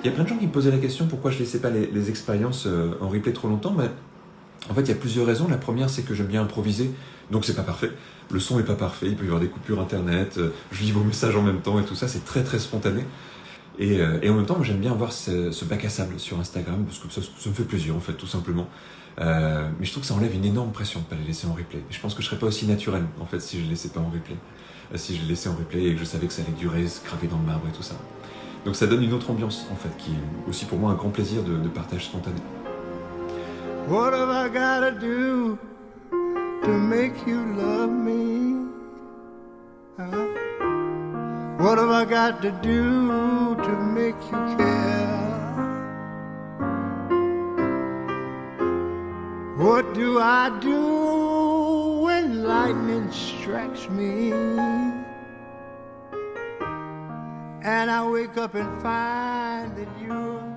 y a plein de gens qui me posaient la question pourquoi je laissais pas les expériences en replay trop longtemps, mais en fait il y a plusieurs raisons. La première, c'est que j'aime bien improviser, donc c'est pas parfait. Le son est pas parfait, il peut y avoir des coupures internet, je lis vos messages en même temps et tout ça, c'est très très spontané. Et en même temps, moi, j'aime bien avoir ce bac à sable sur Instagram, parce que ça me fait plaisir, en fait, tout simplement. Mais je trouve que ça enlève une énorme pression de ne pas les laisser en replay. Et je pense que je serais pas aussi naturel, en fait, si je les laissais pas en replay. Si je les laissais en replay et que je savais que ça allait durer, se graver dans le marbre et tout ça. Donc ça donne une autre ambiance, en fait, qui est aussi pour moi un grand plaisir de partage spontané. What have I gotta do to make you love me? Huh? What have I got to do to make you care? What do I do when lightning strikes me? And I wake up and find that you're not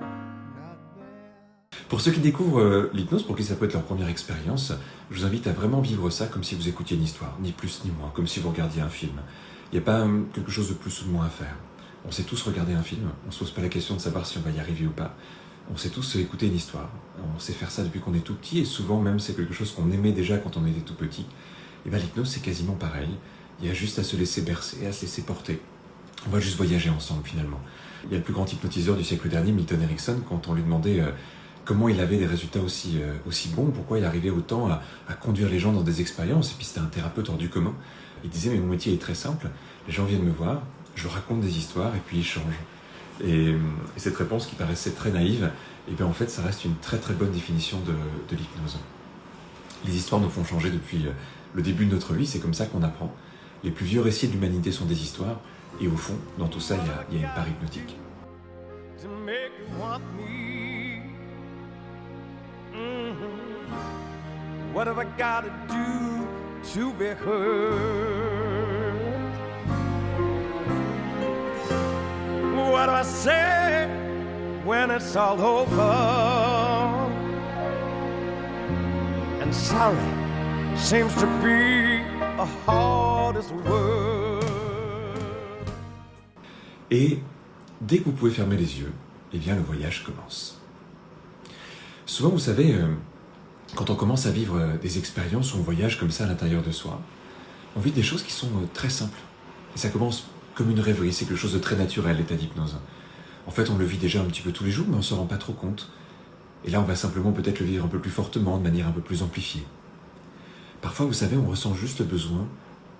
there. Pour ceux qui découvrent l'hypnose, pour qui ça peut être leur première expérience, je vous invite à vraiment vivre ça comme si vous écoutiez une histoire, ni plus ni moins, comme si vous regardiez un film. Il n'y a pas quelque chose de plus ou de moins à faire. On sait tous regarder un film, on ne se pose pas la question de savoir si on va y arriver ou pas. On sait tous écouter une histoire, on sait faire ça depuis qu'on est tout petit, et souvent même c'est quelque chose qu'on aimait déjà quand on était tout petit. Et bien l'hypnose c'est quasiment pareil, il y a juste à se laisser bercer, à se laisser porter. On va juste voyager ensemble finalement. Il y a le plus grand hypnotiseur du siècle dernier, Milton Erickson, quand on lui demandait comment il avait des résultats aussi bons, pourquoi il arrivait autant à conduire les gens dans des expériences, et puis c'était un thérapeute hors du commun. Il disait, mais mon métier est très simple, les gens viennent me voir, je leur raconte des histoires et puis ils changent. Et cette réponse qui paraissait très naïve, et bien en fait ça reste une très très bonne définition de l'hypnose. Les histoires nous font changer depuis le début de notre vie, c'est comme ça qu'on apprend. Les plus vieux récits de l'humanité sont des histoires, et au fond, dans tout ça, il y a une part hypnotique. To make you want me. What have I got to do to be heard? What do I say when it's all over? And sorry seems to be the hardest word. Et dès que vous pouvez fermer les yeux, eh bien le voyage commence. Souvent, vous savez, quand on commence à vivre des expériences où on voyage comme ça à l'intérieur de soi, on vit des choses qui sont très simples. Et ça commence comme une rêverie, c'est quelque chose de très naturel, l'état d'hypnose. En fait, on le vit déjà un petit peu tous les jours, mais on ne se rend pas trop compte. Et là, on va simplement peut-être le vivre un peu plus fortement, de manière un peu plus amplifiée. Parfois, vous savez, on ressent juste le besoin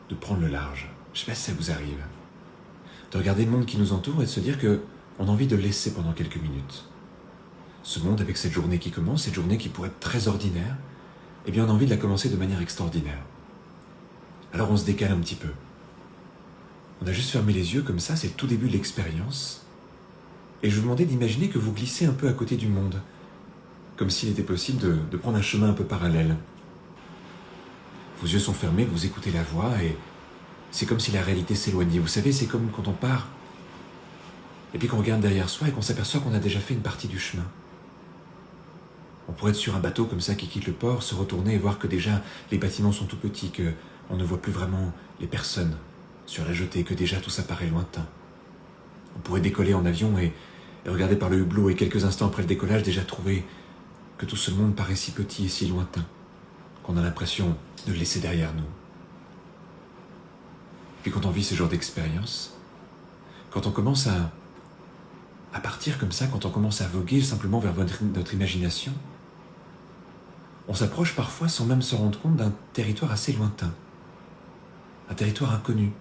de prendre le large. Je ne sais pas si ça vous arrive. De regarder le monde qui nous entoure et de se dire qu'on a envie de le laisser pendant quelques minutes. Ce monde avec cette journée qui commence, cette journée qui pourrait être très ordinaire, eh bien on a envie de la commencer de manière extraordinaire. Alors on se décale un petit peu. On a juste fermé les yeux comme ça, c'est le tout début de l'expérience. Et je vous demandais d'imaginer que vous glissez un peu à côté du monde, comme s'il était possible de prendre un chemin un peu parallèle. Vos yeux sont fermés, vous écoutez la voix et c'est comme si la réalité s'éloignait. Vous savez, c'est comme quand on part et puis qu'on regarde derrière soi et qu'on s'aperçoit qu'on a déjà fait une partie du chemin. On pourrait être sur un bateau comme ça qui quitte le port, se retourner et voir que déjà les bâtiments sont tout petits, qu'on ne voit plus vraiment les personnes sur la jetée, que déjà tout ça paraît lointain. On pourrait décoller en avion et regarder par le hublot et quelques instants après le décollage déjà trouver que tout ce monde paraît si petit et si lointain qu'on a l'impression de le laisser derrière nous. Puis quand on vit ce genre d'expérience, quand on commence à partir comme ça, quand on commence à voguer simplement vers notre imagination, on s'approche parfois sans même se rendre compte d'un territoire assez lointain, un territoire inconnu.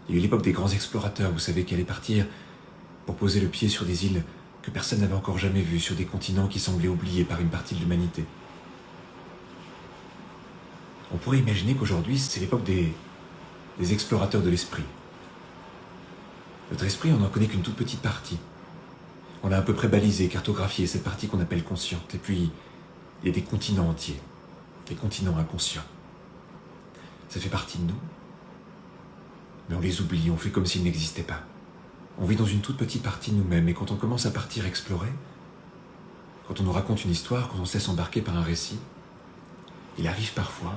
Il y a eu l'époque des grands explorateurs, vous savez, qui allaient partir pour poser le pied sur des îles que personne n'avait encore jamais vues, sur des continents qui semblaient oubliés par une partie de l'humanité. On pourrait imaginer qu'aujourd'hui, c'est l'époque des explorateurs de l'esprit. Notre esprit, on n'en connaît qu'une toute petite partie. On a à peu près balisé, cartographié cette partie qu'on appelle consciente. Et puis, il y a des continents entiers, des continents inconscients. Ça fait partie de nous, mais on les oublie, on fait comme s'ils n'existaient pas. On vit dans une toute petite partie de nous-mêmes, et quand on commence à partir explorer, quand on nous raconte une histoire, quand on se laisse embarquer par un récit, il arrive parfois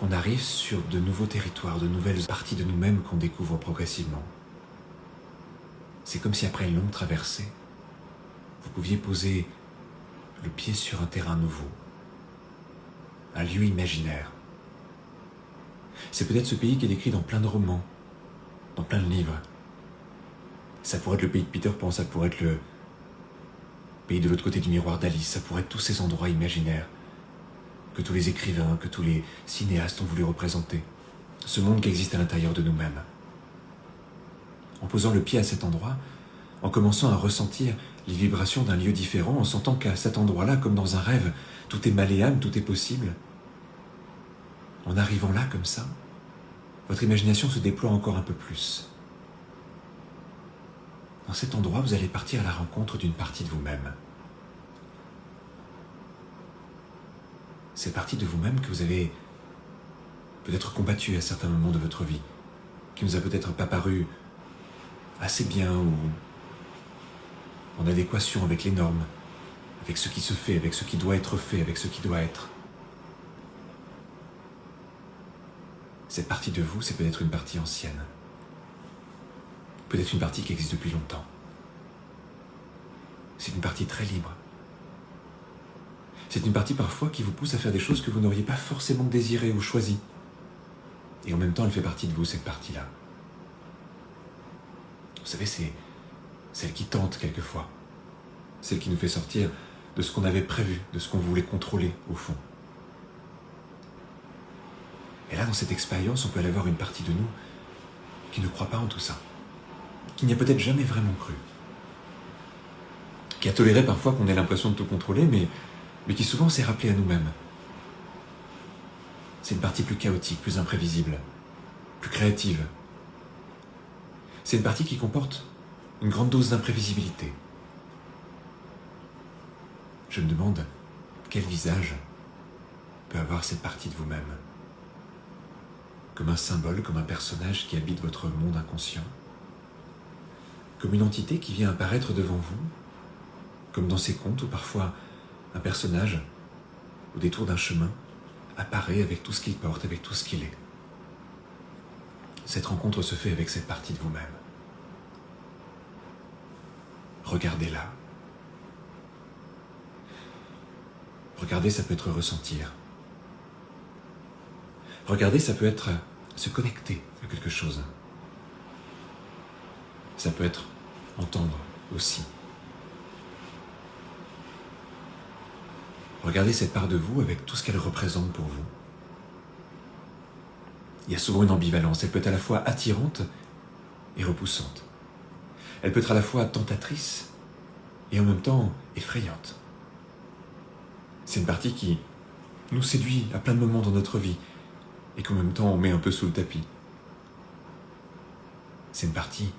qu'on arrive sur de nouveaux territoires, de nouvelles parties de nous-mêmes qu'on découvre progressivement. C'est comme si après une longue traversée, vous pouviez poser le pied sur un terrain nouveau, un lieu imaginaire. C'est peut-être ce pays qui est décrit dans plein de romans, dans plein de livres. Ça pourrait être le pays de Peter Pan, ça pourrait être le pays de l'autre côté du miroir d'Alice, ça pourrait être tous ces endroits imaginaires que tous les écrivains, que tous les cinéastes ont voulu représenter. Ce monde qui existe à l'intérieur de nous-mêmes. En posant le pied à cet endroit, en commençant à ressentir les vibrations d'un lieu différent, en sentant qu'à cet endroit-là, comme dans un rêve, tout est malléable, tout est possible. En arrivant là comme ça, votre imagination se déploie encore un peu plus. Dans cet endroit, vous allez partir à la rencontre d'une partie de vous-même. Cette partie de vous-même que vous avez peut-être combattue à certains moments de votre vie, qui ne vous a peut-être pas paru assez bien ou en adéquation avec les normes, avec ce qui se fait, avec ce qui doit être fait, avec ce qui doit être. Cette partie de vous, c'est peut-être une partie ancienne. Peut-être une partie qui existe depuis longtemps. C'est une partie très libre. C'est une partie parfois qui vous pousse à faire des choses que vous n'auriez pas forcément désirées ou choisies. Et en même temps, elle fait partie de vous, cette partie-là. Vous savez, c'est celle qui tente quelquefois. Celle qui nous fait sortir de ce qu'on avait prévu, de ce qu'on voulait contrôler, au fond. Et là, dans cette expérience, on peut aller voir une partie de nous qui ne croit pas en tout ça, qui n'y a peut-être jamais vraiment cru, qui a toléré parfois qu'on ait l'impression de tout contrôler, mais qui souvent s'est rappelé à nous-mêmes. C'est une partie plus chaotique, plus imprévisible, plus créative. C'est une partie qui comporte une grande dose d'imprévisibilité. Je me demande quel visage peut avoir cette partie de vous-même. Comme un symbole, comme un personnage qui habite votre monde inconscient. Comme une entité qui vient apparaître devant vous, comme dans ces contes où parfois un personnage, au détour d'un chemin, apparaît avec tout ce qu'il porte, avec tout ce qu'il est. Cette rencontre se fait avec cette partie de vous-même. Regardez-la. Regarder, ça peut être ressentir. Regarder, ça peut être se connecter à quelque chose. Ça peut être entendre aussi. Regardez cette part de vous avec tout ce qu'elle représente pour vous. Il y a souvent une ambivalence. Elle peut être à la fois attirante et repoussante. Elle peut être à la fois tentatrice et en même temps effrayante. C'est une partie qui nous séduit à plein de moments dans notre vie et qu'en même temps on met un peu sous le tapis. C'est une partie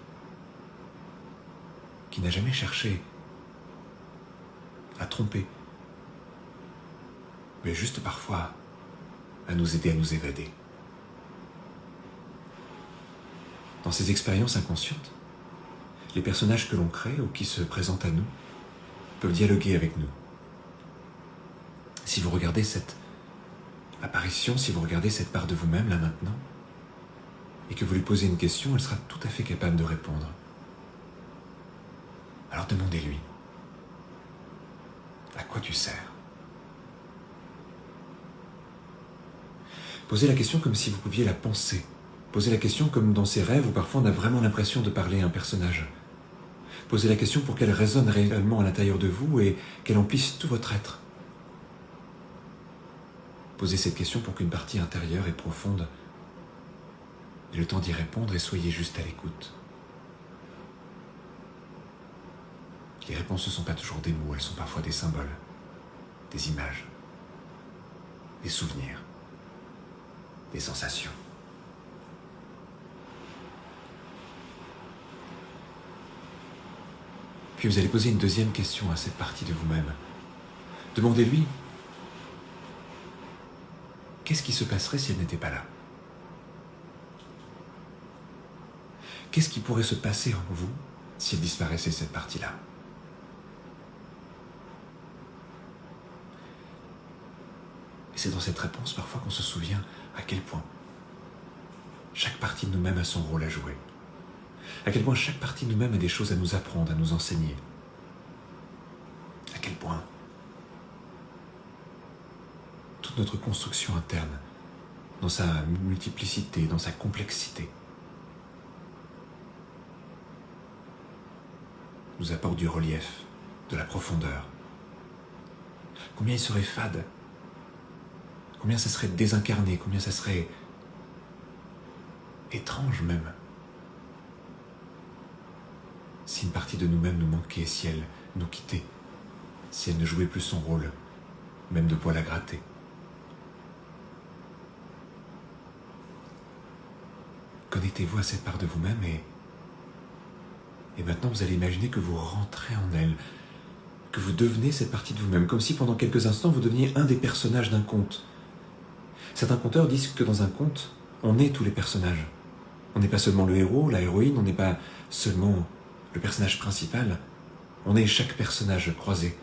qui n'a jamais cherché à tromper, mais juste parfois à nous aider à nous évader. Dans ces expériences inconscientes, les personnages que l'on crée ou qui se présentent à nous peuvent dialoguer avec nous. Si vous regardez cette apparition, si vous regardez cette part de vous-même là maintenant, et que vous lui posez une question, elle sera tout à fait capable de répondre. Alors demandez-lui, à quoi tu sers ? Posez la question comme si vous pouviez la penser. Posez la question comme dans ces rêves où parfois on a vraiment l'impression de parler à un personnage. Posez la question pour qu'elle résonne réellement à l'intérieur de vous et qu'elle emplisse tout votre être. Posez cette question pour qu'une partie intérieure et profonde ait le temps d'y répondre et soyez juste à l'écoute. Les réponses ne sont pas toujours des mots, elles sont parfois des symboles, des images, des souvenirs, des sensations. Puis vous allez poser une deuxième question à cette partie de vous-même. Demandez-lui, qu'est-ce qui se passerait si elle n'était pas là ? Qu'est-ce qui pourrait se passer en vous si elle disparaissait, cette partie-là ? Et c'est dans cette réponse parfois qu'on se souvient à quel point chaque partie de nous-mêmes a son rôle à jouer. À quel point chaque partie de nous-mêmes a des choses à nous apprendre, à nous enseigner. À quel point toute notre construction interne, dans sa multiplicité, dans sa complexité, nous apporte du relief, de la profondeur. Combien il serait fade, combien ça serait désincarné, combien ça serait étrange même, si une partie de nous-mêmes nous manquait, si elle nous quittait, si elle ne jouait plus son rôle, même de poil à gratter. Connectez-vous à cette part de vous-même et maintenant vous allez imaginer que vous rentrez en elle, que vous devenez cette partie de vous-même, comme si pendant quelques instants vous deveniez un des personnages d'un conte. Certains conteurs disent que dans un conte, on est tous les personnages. On n'est pas seulement le héros, la héroïne, on n'est pas seulement le personnage principal, on est chaque personnage croisé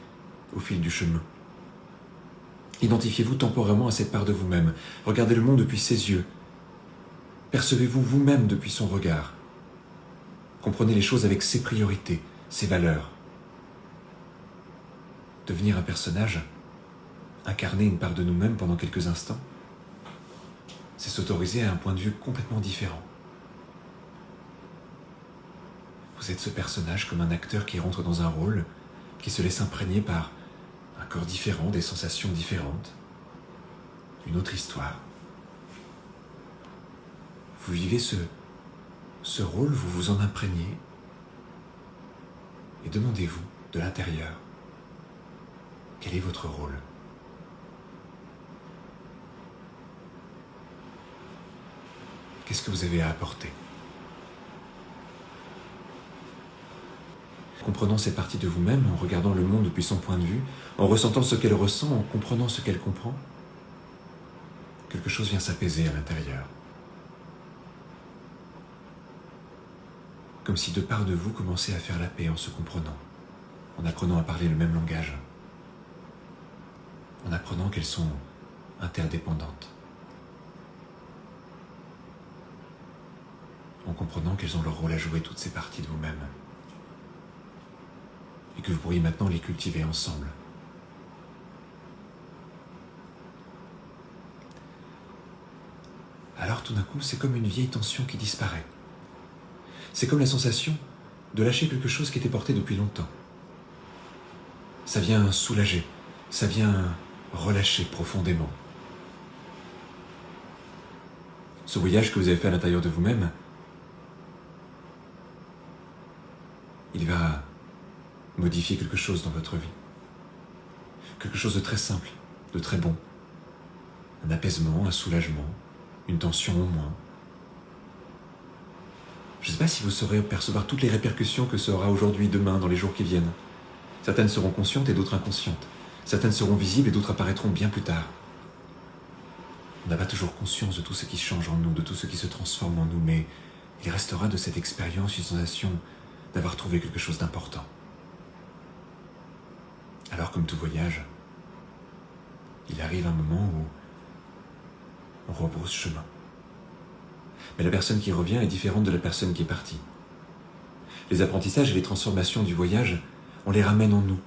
au fil du chemin. Identifiez-vous temporairement à cette part de vous-même, regardez le monde depuis ses yeux, percevez-vous vous-même depuis son regard, comprenez les choses avec ses priorités, ses valeurs. Devenir un personnage, incarner une part de nous-mêmes pendant quelques instants, c'est s'autoriser à un point de vue complètement différent. Vous êtes ce personnage comme un acteur qui rentre dans un rôle, qui se laisse imprégner par un corps différent, des sensations différentes, une autre histoire. Vous vivez ce rôle, vous vous en imprégnez, et demandez-vous de l'intérieur, quel est votre rôle ? Qu'est-ce que vous avez à apporter ? En comprenant cette partie de vous-même, en regardant le monde depuis son point de vue, en ressentant ce qu'elle ressent, en comprenant ce qu'elle comprend, quelque chose vient s'apaiser à l'intérieur. Comme si deux parts de vous commençaient à faire la paix en se comprenant, en apprenant à parler le même langage, en apprenant qu'elles sont interdépendantes, en comprenant qu'elles ont leur rôle à jouer, toutes ces parties de vous-même, et que vous pourriez maintenant les cultiver ensemble. Alors tout d'un coup, c'est comme une vieille tension qui disparaît. C'est comme la sensation de lâcher quelque chose qui était porté depuis longtemps. Ça vient soulager, ça vient relâcher profondément. Ce voyage que vous avez fait à l'intérieur de vous-même, il va modifier quelque chose dans votre vie. Quelque chose de très simple, de très bon. Un apaisement, un soulagement, une tension au moins. Je ne sais pas si vous saurez percevoir toutes les répercussions que ça aura aujourd'hui, demain, dans les jours qui viennent. Certaines seront conscientes et d'autres inconscientes. Certaines seront visibles et d'autres apparaîtront bien plus tard. On n'a pas toujours conscience de tout ce qui change en nous, de tout ce qui se transforme en nous, mais il restera de cette expérience une sensation d'avoir trouvé quelque chose d'important. Alors, comme tout voyage, il arrive un moment où on rebrousse chemin. Mais la personne qui revient est différente de la personne qui est partie. Les apprentissages et les transformations du voyage, on les ramène en nous.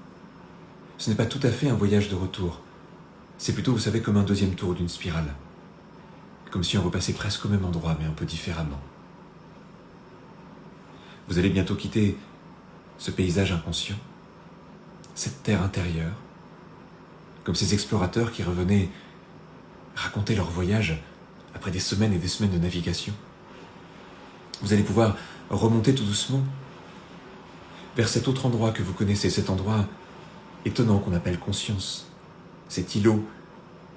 Ce n'est pas tout à fait un voyage de retour. C'est plutôt, vous savez, comme un deuxième tour d'une spirale. Comme si on repassait presque au même endroit, mais un peu différemment. Vous allez bientôt quitter ce paysage inconscient, cette terre intérieure, comme ces explorateurs qui revenaient raconter leur voyage après des semaines et des semaines de navigation. Vous allez pouvoir remonter tout doucement vers cet autre endroit que vous connaissez, cet endroit étonnant qu'on appelle conscience, cet îlot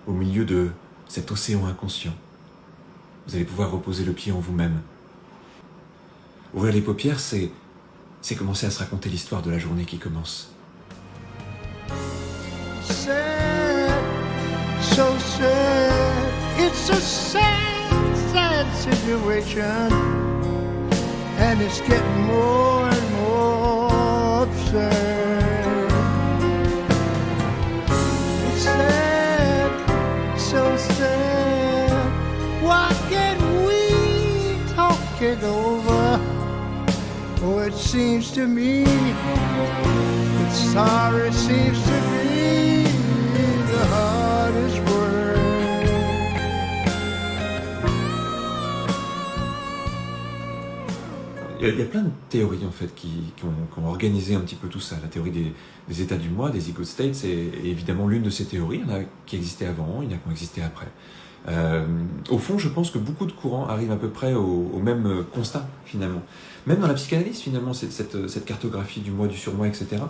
au milieu de cet océan inconscient. Vous allez pouvoir reposer le pied en vous-même. Ouvrir les paupières, c'est commencer à se raconter l'histoire de la journée qui commence. Sad, so sad, it's a sad, sad situation, and it's getting more and more absurd. It's sad, so sad, why can't we talk it over? Oh, it seems to me that sorry seems to be the hardest word. Il y a plein de théories en fait qui ont organisé un petit peu tout ça. La théorie des états du moi, des ego states, est évidemment l'une de ces théories. Il y en a qui existaient avant, il y en a qui ont existé après. Au fond, je pense que beaucoup de courants arrivent à peu près au même constat finalement. Même dans la psychanalyse finalement, cette cartographie du moi, du surmoi, etc.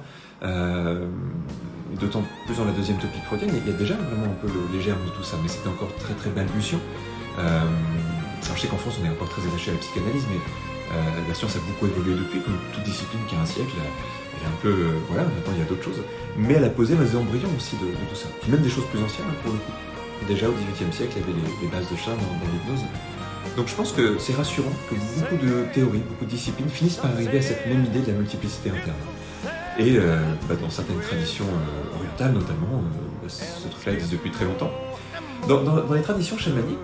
D'autant plus dans la deuxième topique freudienne, il y a déjà vraiment un peu les germes de tout ça, mais c'était encore très très balbutiant. Alors je sais qu'en France on est encore très attaché à la psychanalyse, mais la science a beaucoup évolué depuis, comme toute discipline qui a un siècle, elle est un peu, voilà, maintenant il y a d'autres choses, mais elle a posé les embryons aussi de tout ça. Puis même des choses plus anciennes pour le coup. Déjà au XVIIIe siècle, il y avait les bases de Charles dans l'hypnose. Donc je pense que c'est rassurant que beaucoup de théories, beaucoup de disciplines finissent par arriver à cette même idée de la multiplicité interne. Et dans certaines traditions orientales notamment, ce truc-là existe depuis très longtemps. Dans les traditions chamaniques,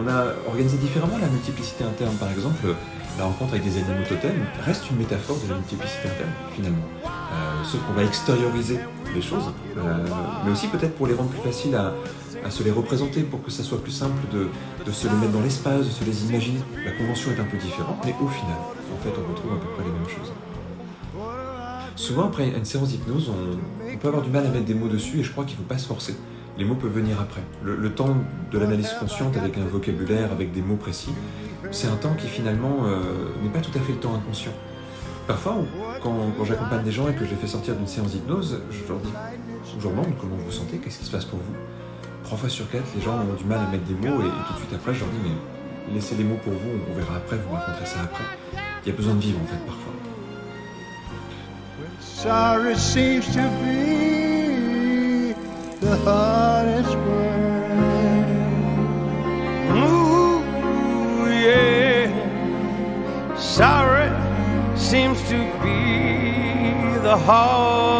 on a organisé différemment la multiplicité interne. Par exemple, la rencontre avec des animaux totems reste une métaphore de la multiplicité interne, finalement. Sauf qu'on va extérioriser les choses, mais aussi peut-être pour les rendre plus faciles à se les représenter, pour que ça soit plus simple de se les mettre dans l'espace, de se les imaginer. La convention est un peu différente, mais au final, en fait, on retrouve à peu près les mêmes choses. Souvent, après une séance d'hypnose, on peut avoir du mal à mettre des mots dessus, et je crois qu'il ne faut pas se forcer. Les mots peuvent venir après. Le temps de l'analyse consciente avec un vocabulaire, avec des mots précis, c'est un temps qui finalement n'est pas tout à fait le temps inconscient. Parfois, quand j'accompagne des gens et que je les fais sortir d'une séance d'hypnose, je leur demande comment vous vous sentez, qu'est-ce qui se passe pour vous. 3 fois sur 4, les gens ont du mal à mettre des mots et tout de suite après, je leur dis mais laissez les mots pour vous, on verra après, vous raconterez ça après. Il y a besoin de vivre en fait parfois. Sorry seems to be the hardest word. Ooh, yeah. Sorry seems to be the hardest